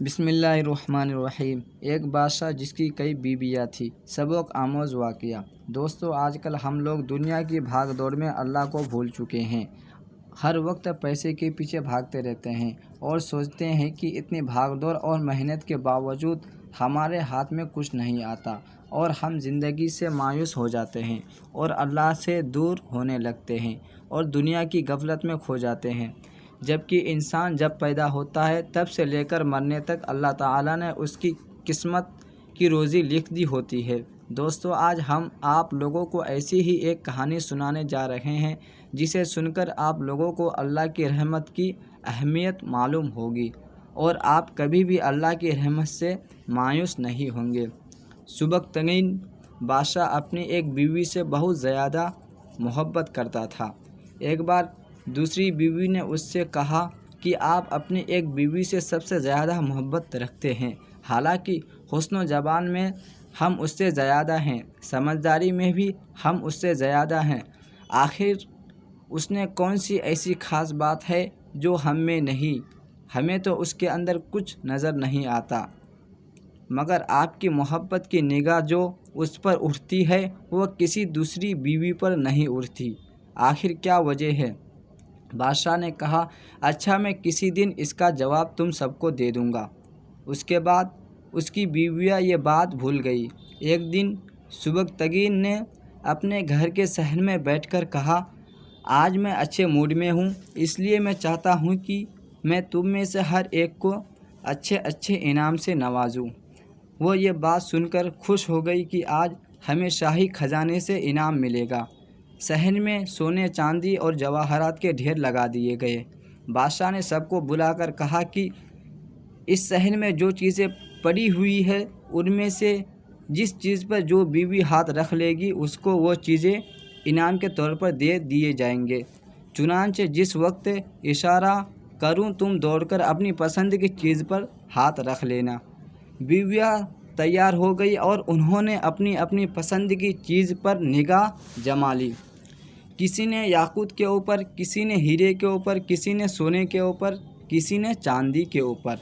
بسم اللہ الرحمن الرحیم۔ ایک بادشاہ جس کی کئی بیویاں تھیں۔ سبق آموز واقعہ۔ دوستو، آج کل ہم لوگ دنیا کی بھاگ دوڑ میں اللہ کو بھول چکے ہیں۔ ہر وقت پیسے کے پیچھے بھاگتے رہتے ہیں اور سوچتے ہیں کہ اتنی بھاگ دوڑ اور محنت کے باوجود ہمارے ہاتھ میں کچھ نہیں آتا، اور ہم زندگی سے مایوس ہو جاتے ہیں اور اللہ سے دور ہونے لگتے ہیں اور دنیا کی غفلت میں کھو جاتے ہیں۔ جبکہ انسان جب پیدا ہوتا ہے تب سے لے کر مرنے تک اللہ تعالیٰ نے اس کی قسمت کی روزی لکھ دی ہوتی ہے۔ دوستو، آج ہم آپ لوگوں کو ایسی ہی ایک کہانی سنانے جا رہے ہیں جسے سن کر آپ لوگوں کو اللہ کی رحمت کی اہمیت معلوم ہوگی اور آپ کبھی بھی اللہ کی رحمت سے مایوس نہیں ہوں گے۔ سبکتگین بادشاہ اپنی ایک بیوی سے بہت زیادہ محبت کرتا تھا۔ ایک بار دوسری بیوی نے اس سے کہا کہ آپ اپنی ایک بیوی سے سب سے زیادہ محبت رکھتے ہیں، حالانکہ حسن و جمال میں ہم اس سے زیادہ ہیں، سمجھداری میں بھی ہم اس سے زیادہ ہیں۔ آخر اس نے کون سی ایسی خاص بات ہے جو ہم میں نہیں؟ ہمیں تو اس کے اندر کچھ نظر نہیں آتا، مگر آپ کی محبت کی نگاہ جو اس پر اٹھتی ہے وہ کسی دوسری بیوی پر نہیں اٹھتی۔ آخر کیا وجہ ہے؟ بادشاہ نے کہا، اچھا، میں کسی دن اس کا جواب تم سب کو دے دوں گا۔ اس کے بعد اس کی بیویاں یہ بات بھول گئی۔ ایک دن سبکتگین نے اپنے گھر کے صحن میں بیٹھ کر کہا، آج میں اچھے موڈ میں ہوں، اس لیے میں چاہتا ہوں کہ میں تم میں سے ہر ایک کو اچھے انعام سے نوازوں۔ وہ یہ بات سن کر خوش ہو گئی کہ آج ہمیں شاہی خزانے سے انعام ملے گا۔ صحن میں سونے، چاندی اور جواہرات کے ڈھیر لگا دیے گئے۔ بادشاہ نے سب کو بلا کر کہا کہ اس صحن میں جو چیزیں پڑی ہوئی ہے ان میں سے جس چیز پر جو بیوی ہاتھ رکھ لے گی اس کو وہ چیزیں انعام کے طور پر دے دیے جائیں گے۔ چنانچہ جس وقت اشارہ کروں تم دوڑ کر اپنی پسند کی چیز پر ہاتھ رکھ لینا۔ بیویاں تیار ہو گئی اور انہوں نے اپنی اپنی پسند کی چیز پر نگاہ جما لی۔ کسی نے یاقوت کے اوپر، کسی نے ہیرے کے اوپر، کسی نے سونے کے اوپر، کسی نے چاندی کے اوپر۔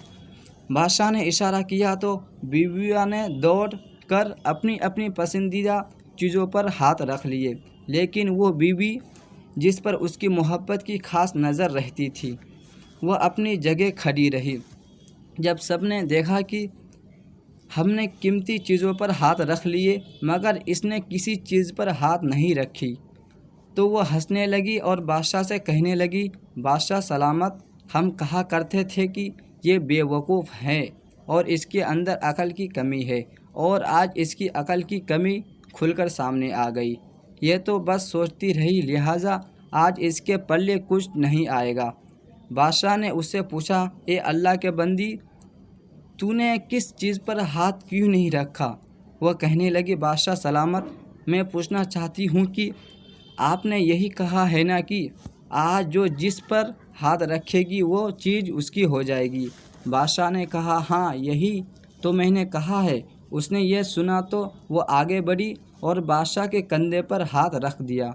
بادشاہ نے اشارہ کیا تو بیویوں نے دوڑ کر اپنی اپنی پسندیدہ چیزوں پر ہاتھ رکھ لیے، لیکن وہ بیوی جس پر اس کی محبت کی خاص نظر رہتی تھی وہ اپنی جگہ کھڑی رہی۔ جب سب نے دیکھا کہ ہم نے قیمتی چیزوں پر ہاتھ رکھ لیے مگر اس نے کسی چیز پر ہاتھ نہیں رکھی تو وہ ہنسنے لگی اور بادشاہ سے کہنے لگی، بادشاہ سلامت، ہم کہا کرتے تھے کہ یہ بے وقوف ہے اور اس کے اندر عقل کی کمی ہے، اور آج اس کی عقل کی کمی کھل کر سامنے آ گئی۔ یہ تو بس سوچتی رہی، لہٰذا آج اس کے پلے کچھ نہیں آئے گا۔ بادشاہ نے اس سے پوچھا، اے اللہ کے بندی، تو نے کس چیز پر ہاتھ کیوں نہیں رکھا؟ وہ کہنے لگی، بادشاہ سلامت، میں پوچھنا چاہتی ہوں کہ آپ نے یہی کہا ہے نا کہ آج جو جس پر ہاتھ رکھے گی وہ چیز اس کی ہو جائے گی؟ بادشاہ نے کہا، ہاں، یہی تو میں نے کہا ہے۔ اس نے یہ سنا تو وہ آگے بڑھی اور بادشاہ کے کندھے پر ہاتھ رکھ دیا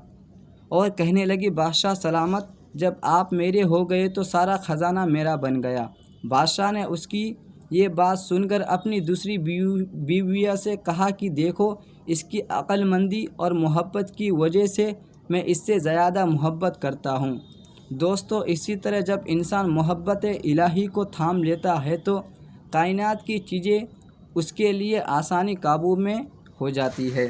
اور کہنے لگی، بادشاہ سلامت، جب آپ میرے ہو گئے تو سارا خزانہ میرا بن گیا۔ بادشاہ نے اس کی یہ بات سن کر اپنی دوسری بیویوں سے کہا کہ دیکھو، اس کی عقل مندی اور محبت کی وجہ سے میں اس سے زیادہ محبت کرتا ہوں۔ دوستو، اسی طرح جب انسان محبت الہی کو تھام لیتا ہے تو کائنات کی چیزیں اس کے لیے آسانی قابو میں ہو جاتی ہے۔